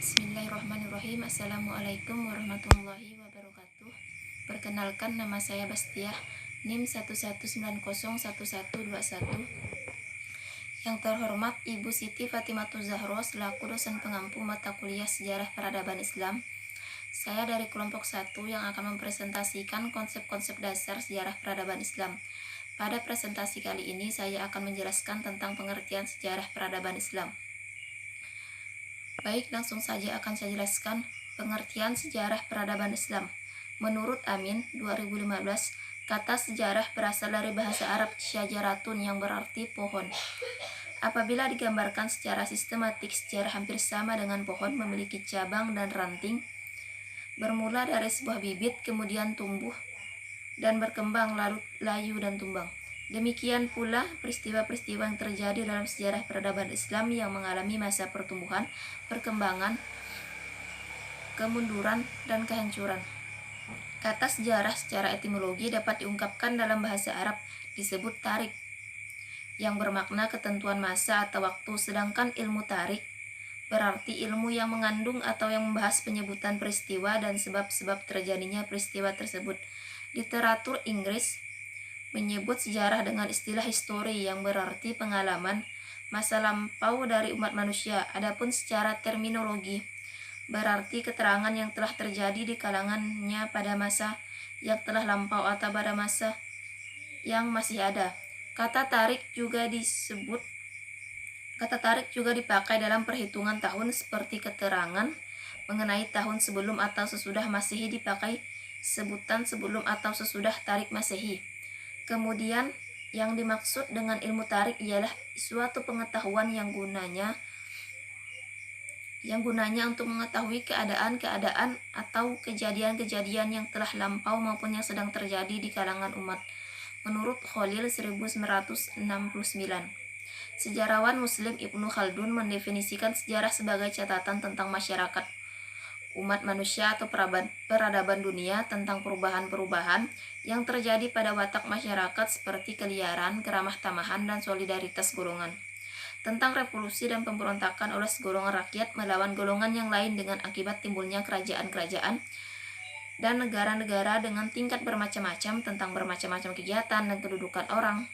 Bismillahirrahmanirrahim. Assalamualaikum warahmatullahi wabarakatuh. Perkenalkan, nama saya Bastiah, NIM 11901121. Yang terhormat Ibu Siti Fatimatu Zahro selaku dosen pengampu mata kuliah Sejarah Peradaban Islam. Saya dari kelompok 1 yang akan mempresentasikan konsep-konsep dasar sejarah peradaban Islam. Pada presentasi kali ini saya akan menjelaskan tentang pengertian sejarah peradaban Islam. Baik, langsung saja akan saya jelaskan pengertian sejarah peradaban Islam. Menurut Amin 2015, kata sejarah berasal dari bahasa Arab syajaratun yang berarti pohon. Apabila digambarkan secara sistematik, sejarah hampir sama dengan pohon, memiliki cabang dan ranting, bermula dari sebuah bibit, kemudian tumbuh dan berkembang, lalu layu dan tumbang. Demikian pula peristiwa-peristiwa yang terjadi dalam sejarah peradaban Islam yang mengalami masa pertumbuhan, perkembangan, kemunduran, dan kehancuran. Kata sejarah secara etimologi dapat diungkapkan dalam bahasa Arab disebut tarik, yang bermakna ketentuan masa atau waktu, sedangkan ilmu tarik berarti ilmu yang mengandung atau yang membahas penyebutan peristiwa dan sebab-sebab terjadinya peristiwa tersebut. Literatur Inggris menyebut sejarah dengan istilah history yang berarti pengalaman masa lampau dari umat manusia. Adapun secara terminologi berarti keterangan yang telah terjadi di kalangannya pada masa yang telah lampau atau pada masa yang masih ada. Kata tarik juga dipakai dalam perhitungan tahun, seperti keterangan mengenai tahun sebelum atau sesudah Masehi dipakai sebutan sebelum atau sesudah tarik Masehi. Kemudian yang dimaksud dengan ilmu tarik ialah suatu pengetahuan yang gunanya untuk mengetahui keadaan-keadaan atau kejadian-kejadian yang telah lampau maupun yang sedang terjadi di kalangan umat. Menurut Khalil 1969, sejarawan Muslim Ibnu Khaldun mendefinisikan sejarah sebagai catatan tentang masyarakat umat manusia atau peradaban dunia, tentang perubahan-perubahan yang terjadi pada watak masyarakat seperti keliaran, keramah tamahan, dan solidaritas golongan, tentang revolusi dan pemberontakan oleh segolongan rakyat melawan golongan yang lain dengan akibat timbulnya kerajaan-kerajaan dan negara-negara dengan tingkat bermacam-macam, tentang bermacam-macam kegiatan dan kedudukan orang,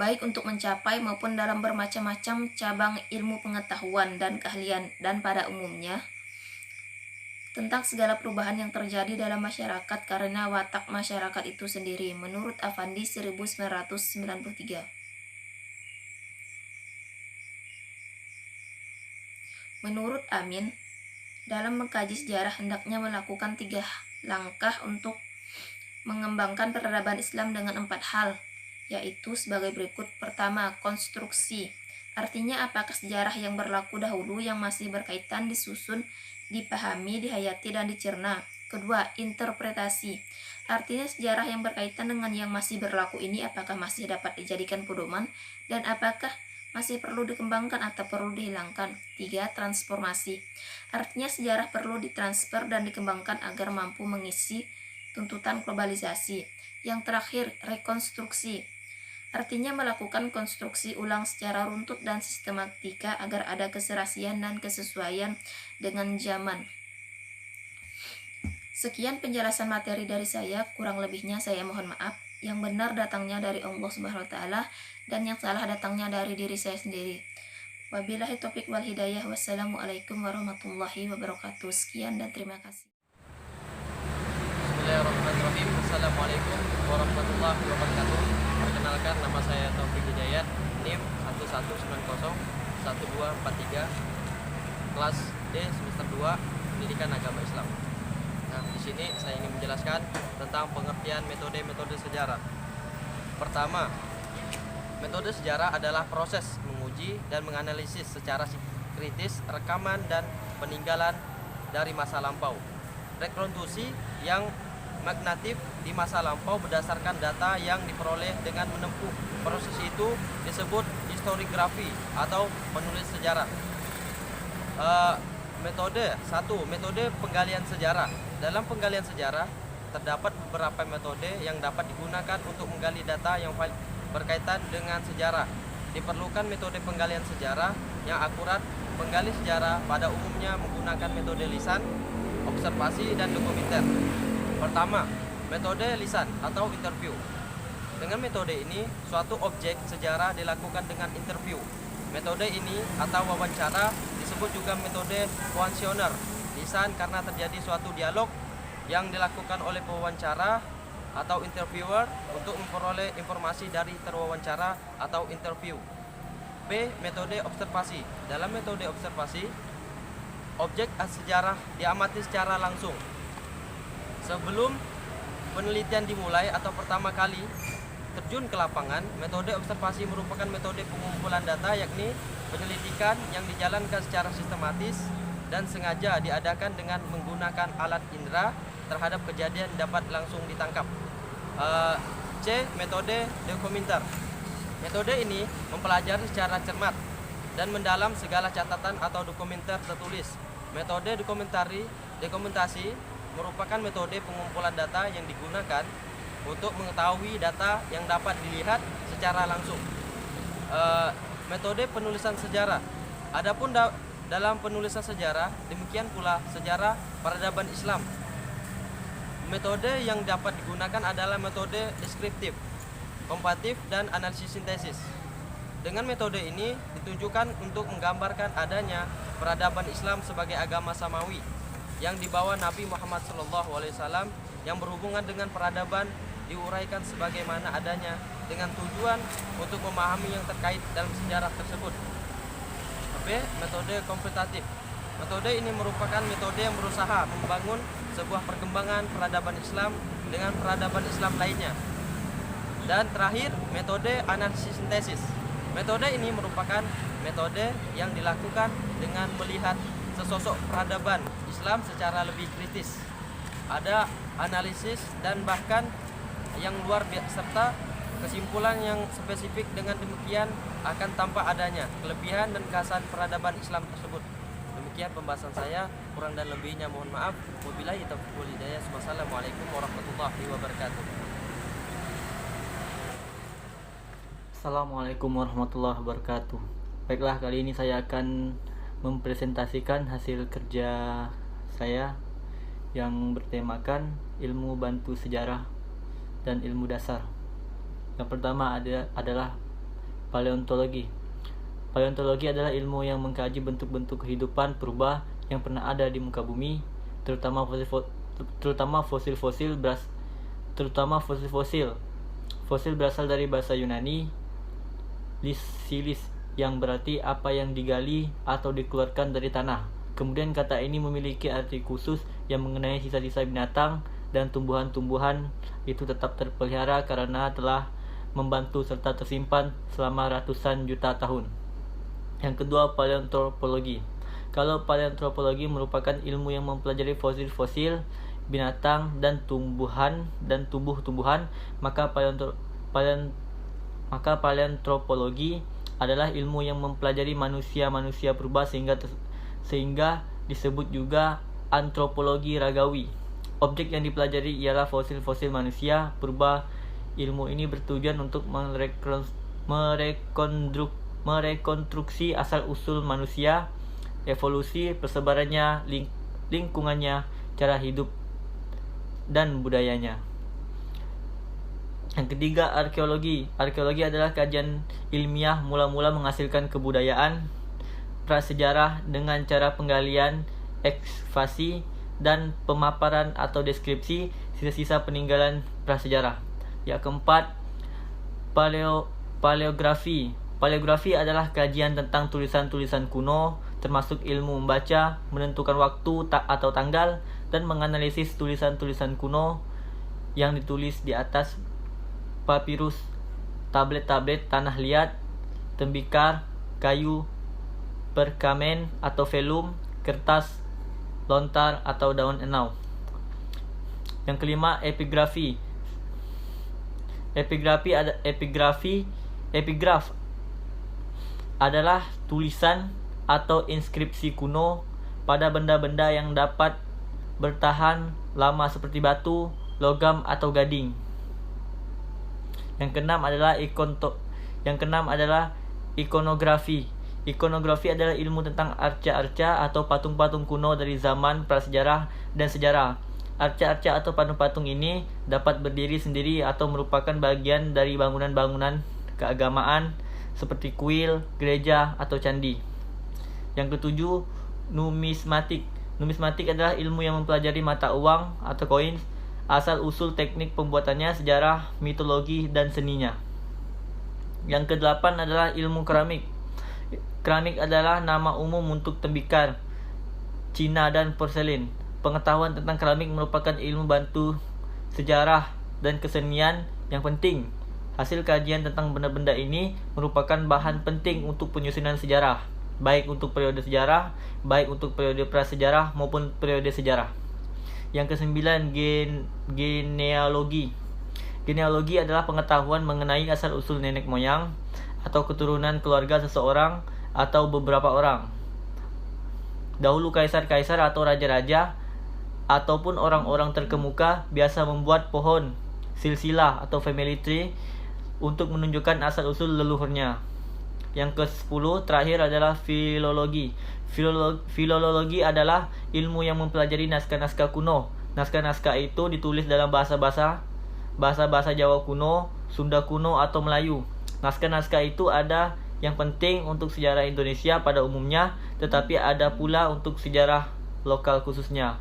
baik untuk mencapai maupun dalam bermacam-macam cabang ilmu pengetahuan dan keahlian, dan pada umumnya tentang segala perubahan yang terjadi dalam masyarakat karena watak masyarakat itu sendiri. Menurut Afandi 1993. Menurut Amin, dalam mengkaji sejarah hendaknya melakukan 3 langkah untuk mengembangkan peradaban Islam dengan 4 hal, yaitu sebagai berikut. Pertama, konstruksi. Artinya apakah sejarah yang berlaku dahulu yang masih berkaitan disusun, dipahami, dihayati, dan dicerna. Kedua, interpretasi. Artinya sejarah yang berkaitan dengan yang masih berlaku ini apakah masih dapat dijadikan pedoman dan apakah masih perlu dikembangkan atau perlu dihilangkan. Tiga, transformasi. Artinya sejarah perlu ditransfer dan dikembangkan agar mampu mengisi tuntutan globalisasi. Yang terakhir, rekonstruksi. Artinya melakukan konstruksi ulang secara runtut dan sistematika agar ada keserasian dan kesesuaian dengan zaman. Sekian penjelasan materi dari saya, kurang lebihnya saya mohon maaf. Yang benar datangnya dari Allah Subhanahu wa taala dan yang salah datangnya dari diri saya sendiri. Wabillahi taufik wal hidayah. Wassalamualaikum warahmatullahi wabarakatuh. Sekian dan terima kasih. Bismillahirrahmanirrahim. Assalamualaikum warahmatullahi wabarakatuh. Perkenalkan, nama saya Taufik Hidayat, NIM 11901243, kelas D semester 2, Pendidikan Agama Islam. Nah, di sini saya ingin menjelaskan tentang pengertian metode-metode sejarah. Pertama, metode sejarah adalah proses menguji dan menganalisis secara kritis rekaman dan peninggalan dari masa lampau. Rekonstruksi yang magnatif di masa lampau berdasarkan data yang diperoleh dengan menempuh proses itu disebut historiografi atau menulis sejarah. Metode 1. Metode penggalian sejarah. Dalam penggalian sejarah terdapat beberapa metode yang dapat digunakan untuk menggali data yang berkaitan dengan sejarah. Diperlukan metode penggalian sejarah yang akurat penggali sejarah pada umumnya menggunakan metode lisan, observasi, dan dokumenter. Pertama, metode lisan atau interview. Dengan metode ini, suatu objek sejarah dilakukan dengan interview. Metode ini atau wawancara disebut juga metode kuesioner lisan karena terjadi suatu dialog yang dilakukan oleh pewawancara atau interviewer untuk memperoleh informasi dari terwawancara atau interview. B. Metode observasi. Dalam metode observasi, objek sejarah diamati secara langsung. Sebelum penelitian dimulai atau pertama kali terjun ke lapangan, metode observasi merupakan metode pengumpulan data, yakni penyelidikan yang dijalankan secara sistematis dan sengaja diadakan dengan menggunakan alat indera terhadap kejadian dapat langsung ditangkap. C. Metode dokumenter. Metode ini mempelajari secara cermat dan mendalam segala catatan atau dokumenter tertulis. Metode dokumentasi merupakan metode pengumpulan data yang digunakan untuk mengetahui data yang dapat dilihat secara langsung. Metode penulisan sejarah. Adapun dalam penulisan sejarah, demikian pula sejarah peradaban Islam. Metode yang dapat digunakan adalah metode deskriptif, komparatif, dan analisis sintesis. Dengan metode ini ditujukan untuk menggambarkan adanya peradaban Islam sebagai agama samawi yang dibawa Nabi Muhammad SAW, yang berhubungan dengan peradaban diuraikan sebagaimana adanya dengan tujuan untuk memahami yang terkait dalam sejarah tersebut. B. Metode komparatif. Metode ini merupakan metode yang berusaha membangun sebuah perkembangan peradaban Islam dengan peradaban Islam lainnya. Dan terakhir, metode analisis sintesis. Metode ini merupakan metode yang dilakukan dengan melihat sesosok peradaban Islam secara lebih kritis. Ada analisis dan bahkan yang luar biasa serta kesimpulan yang spesifik. Dengan demikian akan tampak adanya kelebihan dan kehasan peradaban Islam tersebut. Demikian pembahasan saya, kurang dan lebihnya mohon maaf. Wabillahi taufiq wal hidayah. Wassalamualaikum warahmatullahi wabarakatuh. Assalamualaikum warahmatullahi wabarakatuh. Baiklah, kali ini saya akan mempresentasikan hasil kerja saya yang bertemakan ilmu bantu sejarah dan ilmu dasar. Yang pertama adalah paleontologi. Paleontologi adalah ilmu yang mengkaji bentuk-bentuk kehidupan purba yang pernah ada di muka bumi, terutama fosil-fosil. Fosil berasal dari bahasa Yunani silis, yang berarti apa yang digali atau dikeluarkan dari tanah. Kemudian kata ini memiliki arti khusus yang mengenai sisa-sisa binatang dan tumbuhan-tumbuhan itu tetap terpelihara karena telah membantu serta tersimpan selama ratusan juta tahun. Yang kedua, paleontropologi. Kalau paleontropologi merupakan ilmu yang mempelajari fosil-fosil binatang dan tumbuh-tumbuhan, maka paleontropologi adalah ilmu yang mempelajari manusia purba sehingga disebut juga antropologi ragawi. Objek yang dipelajari ialah fosil-fosil manusia purba. Ilmu ini bertujuan untuk merekonstruksi asal-usul manusia, evolusi, persebarannya, lingkungannya, cara hidup, dan budayanya. Yang ketiga, arkeologi. Arkeologi adalah kajian ilmiah mula-mula menghasilkan kebudayaan prasejarah dengan cara penggalian, ekskavasi, dan pemaparan atau deskripsi sisa-sisa peninggalan prasejarah. Yang keempat, paleografi. Paleografi adalah kajian tentang tulisan-tulisan kuno, termasuk ilmu membaca, menentukan waktu atau tanggal, dan menganalisis tulisan-tulisan kuno yang ditulis di atas papirus, tablet-tablet tanah liat, tembikar, kayu, perkamen atau velum, kertas, lontar atau daun enau. Yang kelima, epigrafi. Epigraf adalah tulisan atau inskripsi kuno pada benda-benda yang dapat bertahan lama seperti batu, logam atau gading. Yang keenam adalah ikonografi. Ikonografi adalah ilmu tentang arca-arca atau patung-patung kuno dari zaman prasejarah dan sejarah. Arca-arca atau patung-patung ini dapat berdiri sendiri atau merupakan bagian dari bangunan-bangunan keagamaan seperti kuil, gereja, atau candi. Yang ketujuh, numismatik. Numismatik adalah ilmu yang mempelajari mata uang atau koin, asal-usul teknik pembuatannya, sejarah, mitologi, dan seninya. Yang kedelapan adalah ilmu keramik. Keramik adalah nama umum untuk tembikar, Cina, dan porselin. Pengetahuan tentang keramik merupakan ilmu bantu sejarah dan kesenian yang penting. Hasil kajian tentang benda-benda ini merupakan bahan penting untuk penyusunan sejarah, baik untuk periode sejarah, baik untuk periode prasejarah maupun periode sejarah. Yang kesembilan, genealogi. Genealogi adalah pengetahuan mengenai asal-usul nenek moyang atau keturunan keluarga seseorang atau beberapa orang. Dahulu kaisar-kaisar atau raja-raja ataupun orang-orang terkemuka biasa membuat pohon silsilah atau family tree untuk menunjukkan asal-usul leluhurnya. Yang ke-10 terakhir adalah filologi. Filologi adalah ilmu yang mempelajari naskah-naskah kuno. Naskah-naskah itu ditulis dalam bahasa-bahasa Jawa kuno, Sunda kuno, atau Melayu. Naskah-naskah itu ada yang penting untuk sejarah Indonesia pada umumnya, tetapi ada pula untuk sejarah lokal khususnya.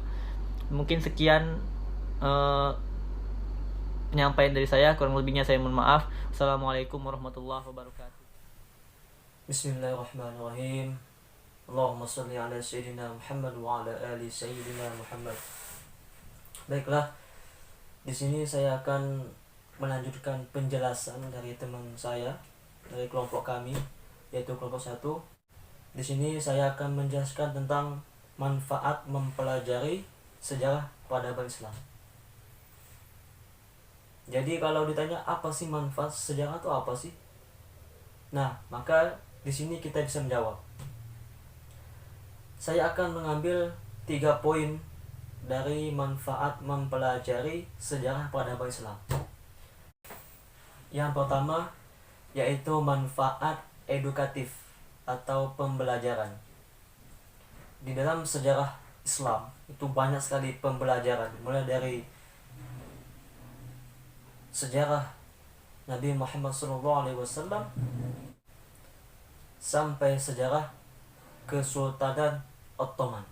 Mungkin sekian penyampaian dari saya, kurang lebihnya saya mohon maaf. Assalamualaikum warahmatullahi wabarakatuh. Bismillahirrahmanirrahim. Allahumma sholli ala sayyidina Muhammad wa ala ali sayyidina Muhammad. Baiklah, di sini saya akan melanjutkan penjelasan dari teman saya dari kelompok kami, yaitu kelompok 1. Di sini saya akan menjelaskan tentang manfaat mempelajari sejarah peradaban Islam. Jadi kalau ditanya apa sih manfaat sejarah itu apa sih? Nah, maka di sini kita bisa menjawab. Saya akan mengambil 3 poin dari manfaat mempelajari sejarah peradaban Islam. Yang pertama yaitu manfaat edukatif atau pembelajaran. Di dalam sejarah Islam itu banyak sekali pembelajaran, mulai dari sejarah Nabi Muhammad SAW sampai sejarah Kesultanan Ottoman.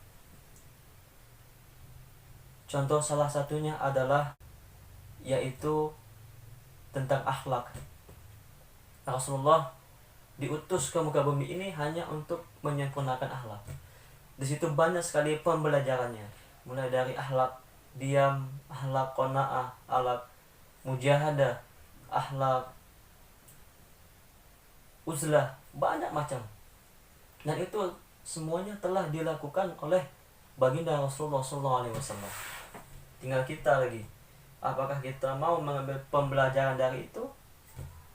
Contoh salah satunya adalah yaitu tentang akhlak. Rasulullah diutus ke muka bumi ini hanya untuk menyempurnakan akhlak. Di situ banyak sekali pembelajarannya, mulai dari akhlak diam, akhlak qanaah, akhlak mujahadah, akhlak uzlah, banyak macam. Dan itu semuanya telah dilakukan oleh baginda Rasulullah SAW. Tinggal kita lagi, apakah kita mau mengambil pembelajaran dari itu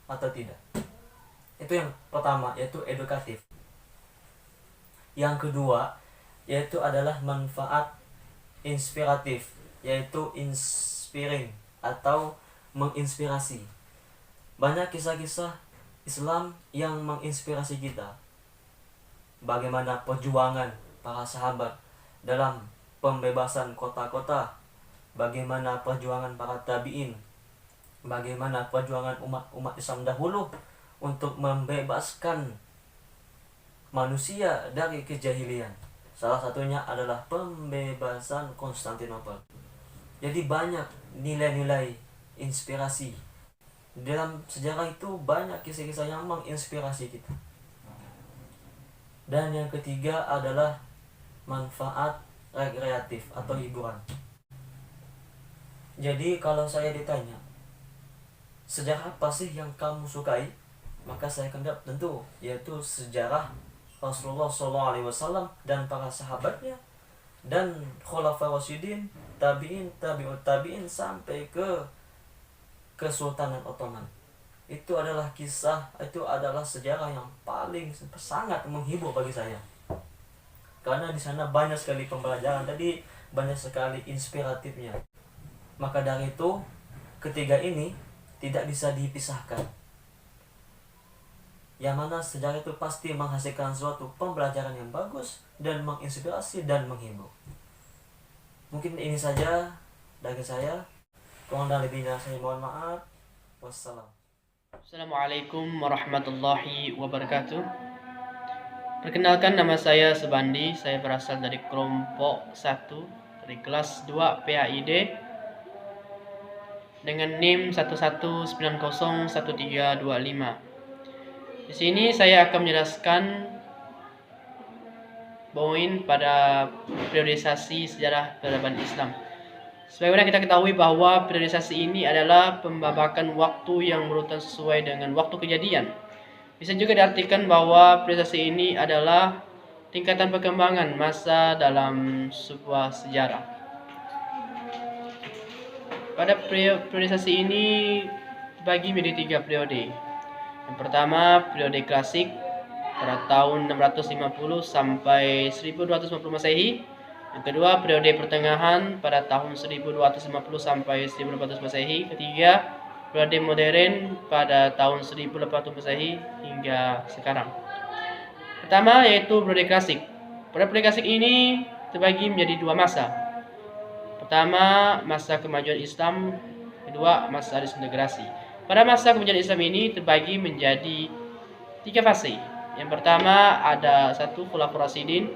atau tidak. Itu yang pertama, yaitu edukatif. Yang kedua yaitu adalah manfaat inspiratif, yaitu inspiring atau menginspirasi. Banyak kisah-kisah Islam yang menginspirasi kita. Bagaimana perjuangan para sahabat dalam pembebasan kota-kota, bagaimana perjuangan para tabi'in, bagaimana perjuangan umat Islam dahulu untuk membebaskan manusia dari kejahilian. Salah satunya adalah pembebasan Konstantinopel. Jadi banyak nilai-nilai inspirasi. Dalam sejarah itu banyak kisah-kisah yang menginspirasi kita. Dan yang ketiga adalah manfaat rekreatif atau hiburan. Jadi kalau saya ditanya, sejarah apa sih yang kamu sukai? Maka saya akan jawab tentu yaitu sejarah Rasulullah SAW dan para sahabatnya dan Khulafaur Rasyidin, tabi'in, tabi'ut tabi'in sampai ke Kesultanan Ottoman. Itu adalah kisah, itu adalah sejarah yang paling sangat menghibur bagi saya. Karena di sana banyak sekali pembelajaran, tadi banyak sekali inspiratifnya. Maka dari itu, ketiga ini tidak bisa dipisahkan. yang mana sejarah itu pasti menghasilkan suatu pembelajaran yang bagus dan menginspirasi dan menghibur. Mungkin ini saja dari saya. Kurang dan lebihnya saya mohon maaf. Wassalam. Assalamualaikum warahmatullahi wabarakatuh. Perkenalkan, nama saya Subandi. Saya berasal dari kelompok 1 dari kelas 2 PAID dengan NIM 11901325. Di sini saya akan menjelaskan poin pada periodisasi sejarah peradaban Islam. Sebagaimana kita ketahui bahwa periodisasi ini adalah pembabakan waktu yang berurutan sesuai dengan waktu kejadian. Bisa juga diartikan bahwa periodisasi ini adalah tingkatan perkembangan masa dalam sebuah sejarah. Pada periodisasi ini dibagi menjadi 3 periode. Yang pertama, periode klasik pada tahun 650 sampai 1250 Masehi. Yang kedua, periode pertengahan pada tahun 1250 sampai 1400 Masehi. Ketiga, periode modern pada tahun 1800 Masehi hingga sekarang. Pertama yaitu periode klasik. Pada periode klasik ini terbagi menjadi 2 masa. Pertama, masa kemajuan Islam. Kedua, masa disintegrasi. Pada masa kemajuan Islam ini terbagi menjadi 3 fase. Yang pertama ada 1 Khulafaur Rasyidin,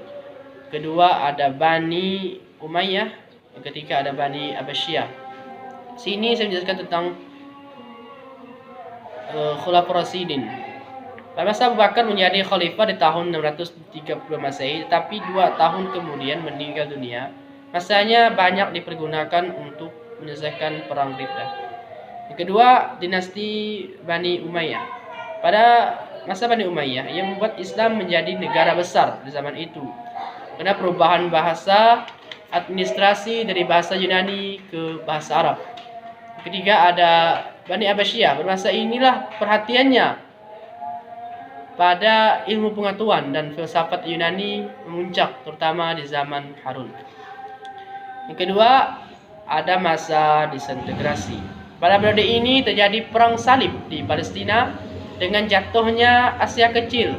kedua ada Bani Umayyah, yang ketiga ada Bani Abbasiyah. Sini saya menjelaskan tentang Khulafaur Rasyidin. Pada masa Abu Bakar menjadi khalifah di tahun 630 Masehi, tetapi 2 tahun kemudian meninggal dunia. Masanya banyak dipergunakan untuk menyelesaikan perang Riddah. Yang kedua, dinasti Bani Umayyah. Pada masa Bani Umayyah yang membuat Islam menjadi negara besar di zaman itu. Karena perubahan bahasa, administrasi dari bahasa Yunani ke bahasa Arab. Yang ketiga ada Bani Abbasiyah. Pada masa inilah perhatiannya pada ilmu pengetahuan dan filsafat Yunani memuncak, terutama di zaman Harun. Yang kedua ada masa disintegrasi. Pada periode ini terjadi perang salib di Palestina dengan jatuhnya Asia Kecil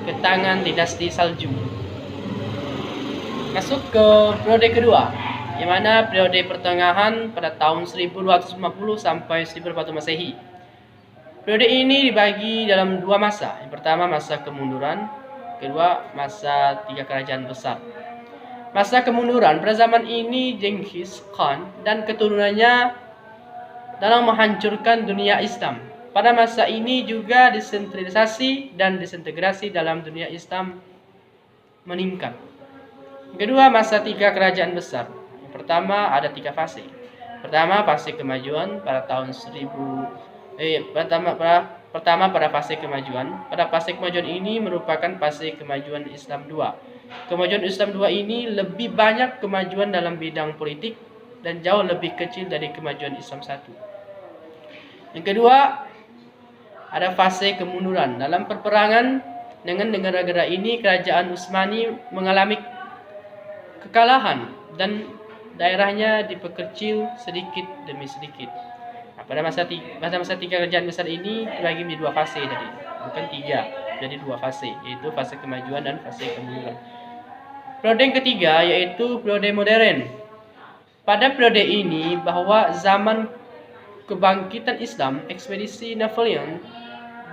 ke tangan dinasti Salju. Masuk ke periode kedua, yang mana periode pertengahan pada tahun 1250 sampai 1400 Masehi. Periode ini dibagi dalam 2 masa. Yang pertama masa kemunduran, kedua masa 3 kerajaan besar. Masa kemunduran pada zaman ini Genghis Khan dan keturunannya dalam menghancurkan dunia Islam. Pada masa ini juga desentralisasi dan disintegrasi dalam dunia Islam meningkat. Kedua, masa 3 kerajaan besar. Yang pertama ada 3 fase. Pertama, fase kemajuan pada tahun pertama pada fase kemajuan. Pada fase kemajuan ini merupakan fase kemajuan Islam 2. Kemajuan Islam 2 ini lebih banyak kemajuan dalam bidang politik dan jauh lebih kecil dari kemajuan Islam 1. Yang kedua, ada fase kemunduran. Dalam perperangan dengan negara-negara ini, kerajaan Utsmani mengalami kekalahan dan daerahnya diperkecil sedikit demi sedikit. Nah, pada masa 3 kerajaan besar ini dibagi menjadi 2 fase tadi, bukan 3, jadi 2 fase, yaitu fase kemajuan dan fase kemunduran. Periode yang ketiga yaitu periode modern. Pada periode ini bahwa zaman kebangkitan Islam, ekspedisi Napoleon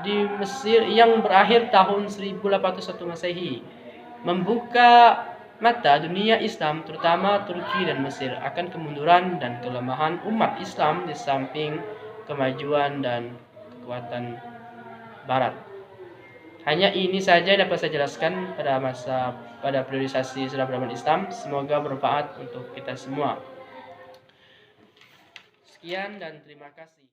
di Mesir yang berakhir tahun 1801 Masehi membuka mata dunia Islam, terutama Turki dan Mesir, akan kemunduran dan kelemahan umat Islam di samping kemajuan dan kekuatan Barat. Hanya ini saja dapat saya jelaskan pada periodisasi sejarah peradaban Islam. Semoga bermanfaat untuk kita semua. Sekian dan terima kasih.